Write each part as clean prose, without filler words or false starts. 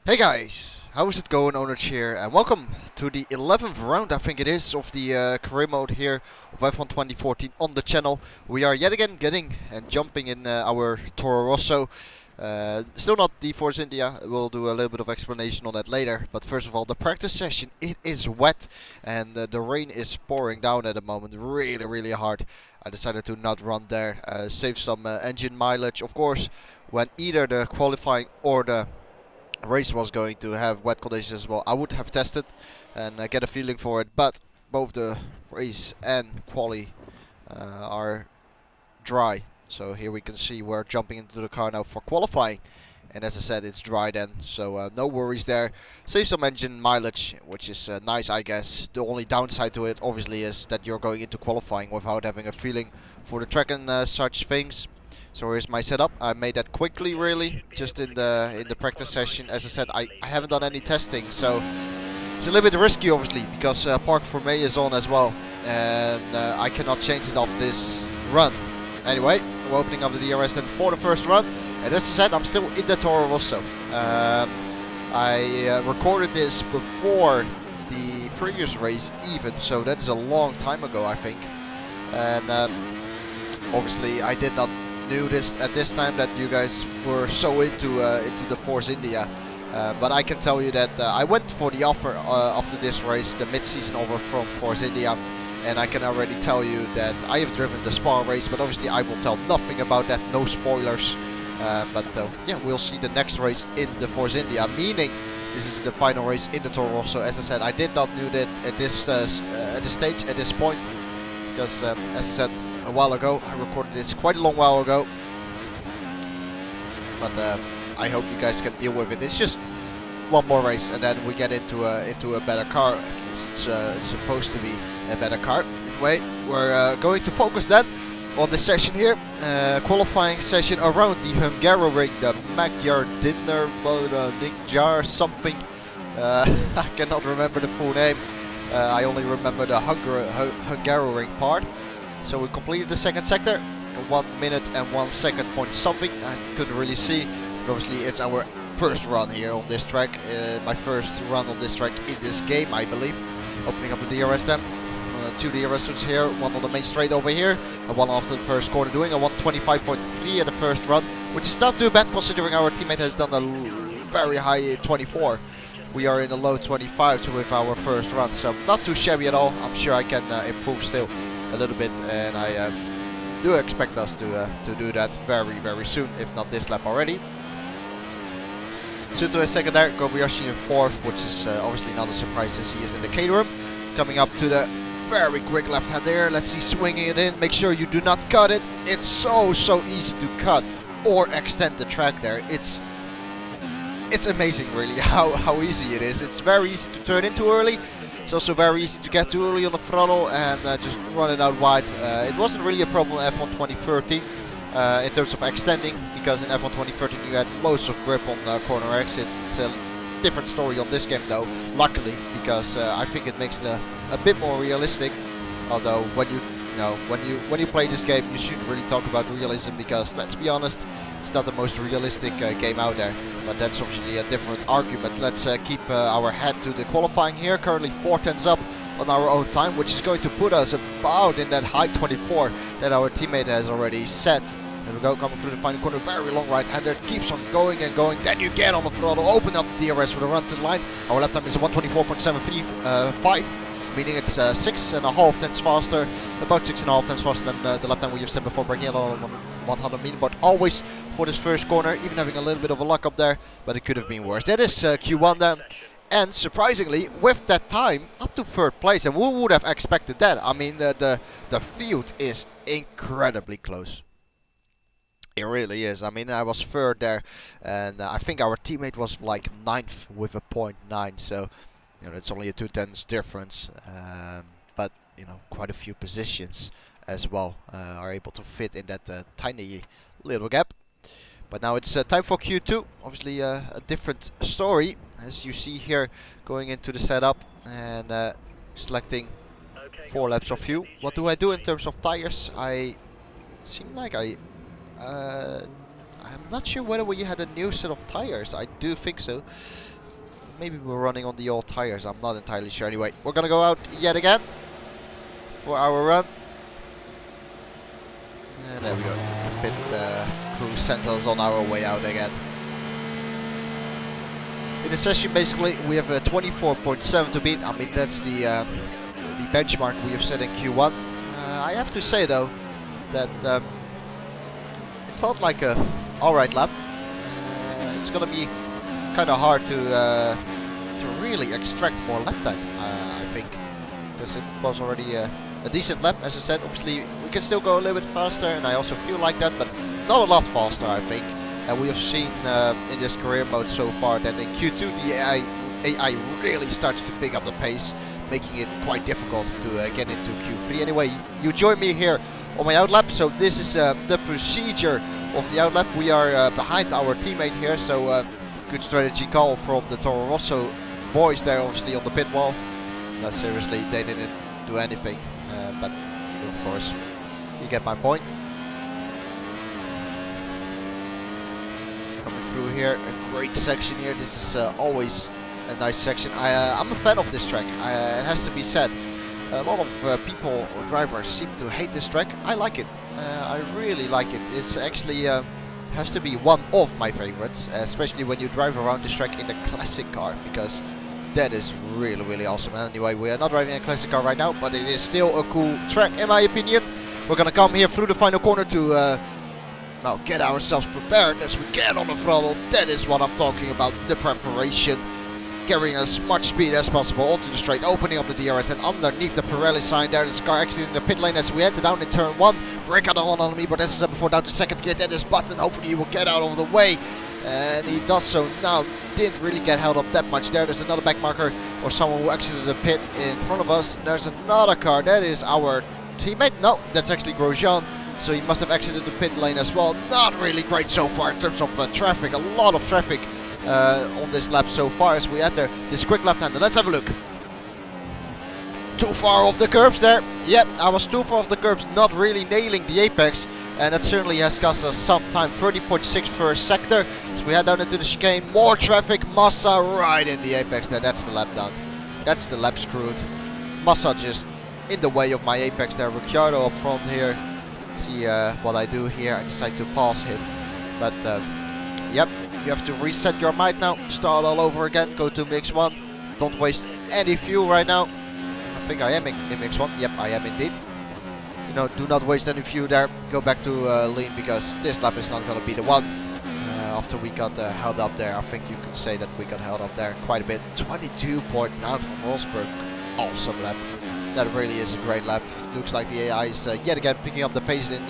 Hey guys, how's it going? Owner here, and welcome to the 11th round, I think it is, of the career mode here of F1 2014 on the channel. We are yet again getting and jumping in our Toro Rosso. Still not the Force India. We'll do a little bit of explanation on that later. But first of all, the practice session, it is wet and the rain is pouring down at the moment really hard. I decided to not run there, save some engine mileage. Of course, when either the qualifying or the race was going to have wet conditions as well, I would have tested and get a feeling for it, but both the race and quali are dry. So here we can see we're jumping into the car now for qualifying, and as I said, it's dry then, so no worries there. Save some engine mileage, which is nice, I guess. The only downside to it obviously is that you're going into qualifying without having a feeling for the track and such things. So here's my setup. I made that quickly, really, just in the practice session. As I said, I haven't done any testing, so it's a little bit risky, obviously, because Park for May is on as well, and I cannot change it off this run. Anyway, we're opening up the DRS then for the first run, and as I said, I'm still in the Toro Rosso. I recorded this before the previous race, even, so that is a long time ago, I think, and obviously I did not knew this at this time that you guys were so into the Force India, but I can tell you that I went for the offer after this race, the mid-season offer from Force India, and I can already tell you that I have driven the Spa race, but obviously I will tell nothing about that, no spoilers. But yeah, we'll see the next race in the Force India, meaning this is the final race in the Toro Rosso. As I said, I did not know that at this stage, at this point, because as I said a while ago, I recorded this quite a long while ago, but I hope you guys can deal with it. It's just one more race, and then we get into a better car. At least it's supposed to be a better car. Anyway, we're going to focus then on this session here, qualifying session around the Hungarian, the Magyar Dinner, Jar something. I cannot remember the full name. I only remember the Hungarian part. So we completed the second sector, 1 minute and 1 second point something. I couldn't really see, but obviously it's our first run here on this track. My first run on this track in this game, I believe. Opening up the DRS then. Two DRSs here, one on the main straight over here, and one after the first corner, doing a 125.3 at the first run, which is not too bad considering our teammate has done a very high 24. We are in the low 25s with our first run, so not too shabby at all. I'm sure I can improve still a little bit, and I do expect us to do that very soon, if not this lap already. Suto is second there, Kobayashi in fourth, which is obviously not a surprise as he is in the Caterham. Coming up to the very quick left hand there, let's see, swinging it in, make sure you do not cut it. It's so easy to cut or extend the track there. It's amazing really how easy it is. It's very easy to turn in too early. It's also very easy to get too early on the throttle and just run it out wide. It wasn't really a problem in F1 2013 in terms of extending, because in F1 2013 you had loads of grip on corner exits. It's a different story on this game though, luckily, because I think it makes it a bit more realistic. Although when you play this game, you shouldn't really talk about realism, because let's be honest, it's not the most realistic game out there. But that's obviously a different argument. Let's keep our head to the qualifying here. Currently 4 tenths up on our own time, which is going to put us about in that high 24 that our teammate has already set. There we go, coming through the final corner, very long right-hander, keeps on going and going. Then you get on the throttle, open up the DRS for the run to the line. Our lap time is a 124.735, meaning it's 6.5 tenths faster, about 6.5 tenths faster than the lap time we have said before, breaking out on 100 meter, but always for this first corner, even having a little bit of a luck up there, but it could have been worse. That is Q1 then, and surprisingly, with that time, up to third place, and who would have expected that? I mean, the field is incredibly close. It really is. I mean, I was third there, and I think our teammate was like 9th with a 0.9, so you know, it's only a 2 tenths difference, but you know, quite a few positions as well are able to fit in that tiny little gap. But now it's time for Q2. Obviously a different story, as you see here, going into the setup and selecting 4 laps of fuel. What do I do in terms of tires? I seem like I'm not sure whether we had a new set of tires. I do think so. maybe we're running on the old tires. I'm not entirely sure. Anyway, we're gonna go out yet again for our run. And there we go. Pit crew sent us on our way out again. In the session, basically, we have a 24.7 to beat. I mean, that's the benchmark we have set in Q1. I have to say though that it felt like a alright lap. It's gonna be kind of hard to really extract more lap time, I think, because it was already a decent lap. As I said, obviously we can still go a little bit faster, and I also feel like that, but not a lot faster, I think. And we have seen in this career mode so far that in Q2 the AI really starts to pick up the pace, making it quite difficult to get into Q3. Anyway, you join me here on my outlap. So this is the procedure of the outlap. We are behind our teammate here, so good strategy call from the Toro Rosso boys there, obviously on the pit wall. No, seriously, they didn't do anything, but of course, you get my point. Coming through here, a great section here. This is always a nice section. I'm a fan of this track, it has to be said. A lot of people or drivers seem to hate this track. I like it. I really like it. It's actually has to be one of my favorites, especially when you drive around this track in a classic car, because that is really awesome. Anyway, we are not driving a classic car right now, but it is still a cool track in my opinion. We're gonna come here through the final corner to now get ourselves prepared as we get on the throttle. That is what I'm talking about, the preparation. Carrying as much speed as possible onto the straight, opening up the DRS, and underneath the Pirelli sign there, this car actually in the pit lane as we enter down in turn 1. Brake out on me, but as I said before, down to second gear. That is Button. Hopefully he will get out of the way, and he does so now. Didn't really get held up that much there. There's another back marker or someone who exited the pit in front of us. There's another car. That is our teammate. No, that's actually Grosjean. So he must have exited the pit lane as well. Not really great so far in terms of traffic. A lot of traffic on this lap so far as we enter this quick left-hander. Let's have a look. Too far off the curbs there. Yep, I was too far off the curbs, not really nailing the apex, and that certainly has cost us some time. 30.6 first sector. So we head down into the chicane. More traffic. Massa right in the apex there. That's the lap done. That's the lap screwed. Massa just in the way of my apex there. Ricciardo up front here. See what I do here. I decide to pass him, but yep. You have to reset your mind now, start all over again, go to mix 1. Don't waste any fuel right now. I think I am in mix 1. Yep, I am indeed. You know, do not waste any fuel there. Go back to lean, because this lap is not going to be the one. After we got held up there, I think you could say that we got held up there quite a bit. 22.9 from Rosberg. Awesome lap. That really is a great lap. Looks like the AI is yet again picking up the pace in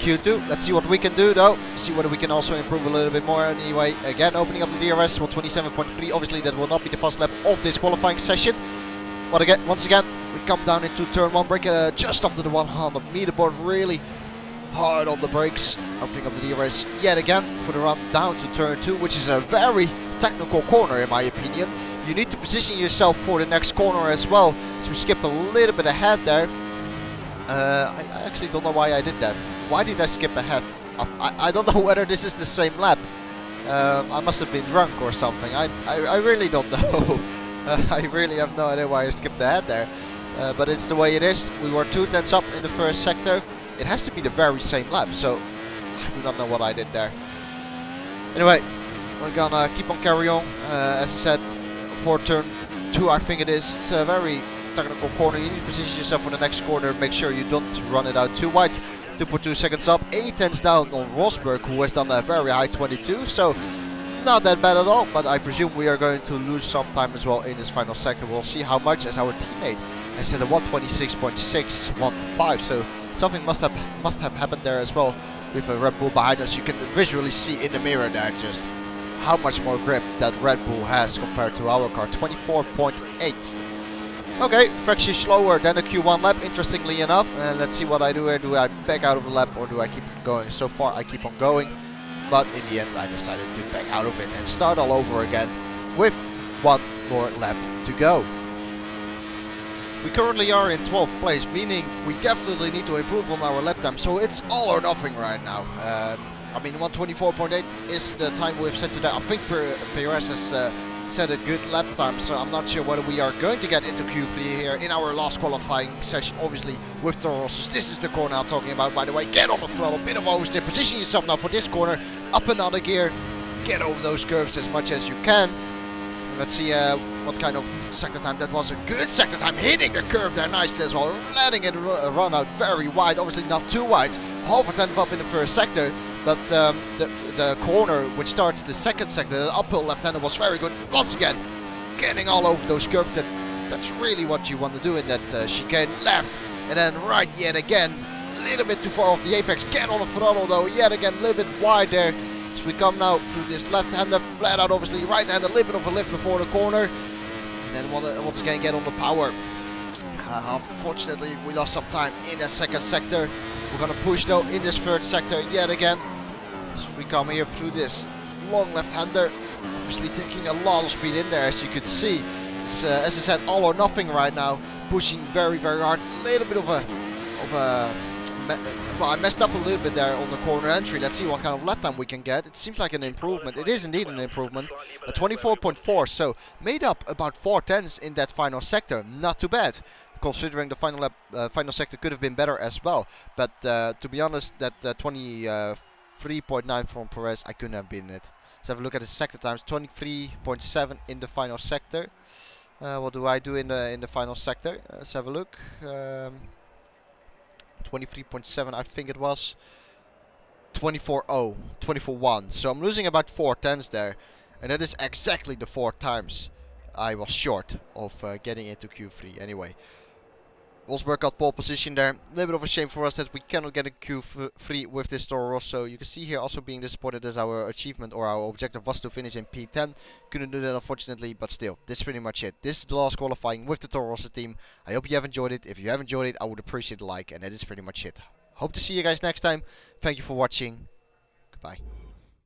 Q2. Let's see what we can do though. See whether we can also improve a little bit more. Anyway, again opening up the DRS for 27.3. Obviously that will not be the fast lap of this qualifying session. But again, once again, we come down into turn 1, brake just after the 100 meter board, really hard on the brakes. Opening up the DRS yet again for the run down to turn 2, which is a very technical corner in my opinion. You need to position yourself for the next corner as well. So we skip a little bit ahead there. I actually don't know why I did that. Why did I skip ahead? I don't know whether this is the same lap. I must have been drunk or something. I really don't know. I really have no idea why I skipped ahead there. But it's the way it is. We were 2 tenths up in the first sector. It has to be the very same lap. So I do not know what I did there. Anyway, we're gonna keep on carry on. As I said, for turn 2 I think it is. It's a very technical corner. You need to position yourself for the next corner. Make sure you don't run it out too wide. 2.2 seconds up, 8 tenths down on Rosberg, who has done a very high 22, so not that bad at all, but I presume we are going to lose some time as well in this final sector. We'll see how much, as our teammate has said a 126.615, so something must have happened there as well with a Red Bull behind us. You can visually see in the mirror there just how much more grip that Red Bull has compared to our car, 24.8. Okay, fraction slower than a Q1 lap, interestingly enough. Let's see what I do here. Do I back out of the lap or do I keep on going? So far I keep on going, but in the end I decided to back out of it and start all over again with one more lap to go. We currently are in 12th place, meaning we definitely need to improve on our lap time, so it's all or nothing right now. I mean, 124.8 is the time we've set to that. I think Perez has set a good lap time, so I'm not sure whether we are going to get into Q3 here in our last qualifying session, obviously with Toro Rosso. This is the corner I'm talking about, by the way. Get on the throttle, bit of oversteer, position yourself now for this corner, up another gear, get over those curves as much as you can. Let's see what kind of sector time that was. A good sector time, hitting the curve there nicely as well, letting it run out very wide, obviously not too wide, half a tenth up in the first sector. But the corner which starts the second sector, the uphill left-hander, was very good. Once again, getting all over those curves. That's really what you want to do in that chicane. Left and then right yet again. A little bit too far off the apex. Get on the throttle though. Yet again, a little bit wide there. So we come now through this left-hander, flat out obviously. Right-hander, a little bit of a lift before the corner. And then once again get on the power. Unfortunately, we lost some time in that second sector. We're gonna push though in this third sector yet again. So we come here through this long left-hander, obviously taking a lot of speed in there, as you could see. It's as I said, all or nothing right now, pushing very hard. A little bit of a well, I messed up a little bit there on the corner entry. Let's see what kind of lap time we can get. It seems like an improvement. It is indeed an improvement. A 24.4, so made up about 4 tenths in that final sector. Not too bad, considering the final lap, final sector could have been better as well. But to be honest, that 23.9 from Perez, I couldn't have been it. Let's have a look at the sector times. 23.7 in the final sector. What do I do in the final sector? Let's have a look. 23.7, I think it was. 24.0, 24.1. So I'm losing about 4 tenths there, and that is exactly the 4 times I was short of getting into Q3. Anyway, Rosberg got pole position there. A little bit of a shame for us that we cannot get a Q3 with this Toro Rosso. You can see here also being disappointed as our achievement or our objective was to finish in P10. Couldn't do that unfortunately, but still, this is pretty much it. This is the last qualifying with the Toro Rosso team. I hope you have enjoyed it. If you have enjoyed it, I would appreciate a like, and that is pretty much it. Hope to see you guys next time. Thank you for watching. Goodbye.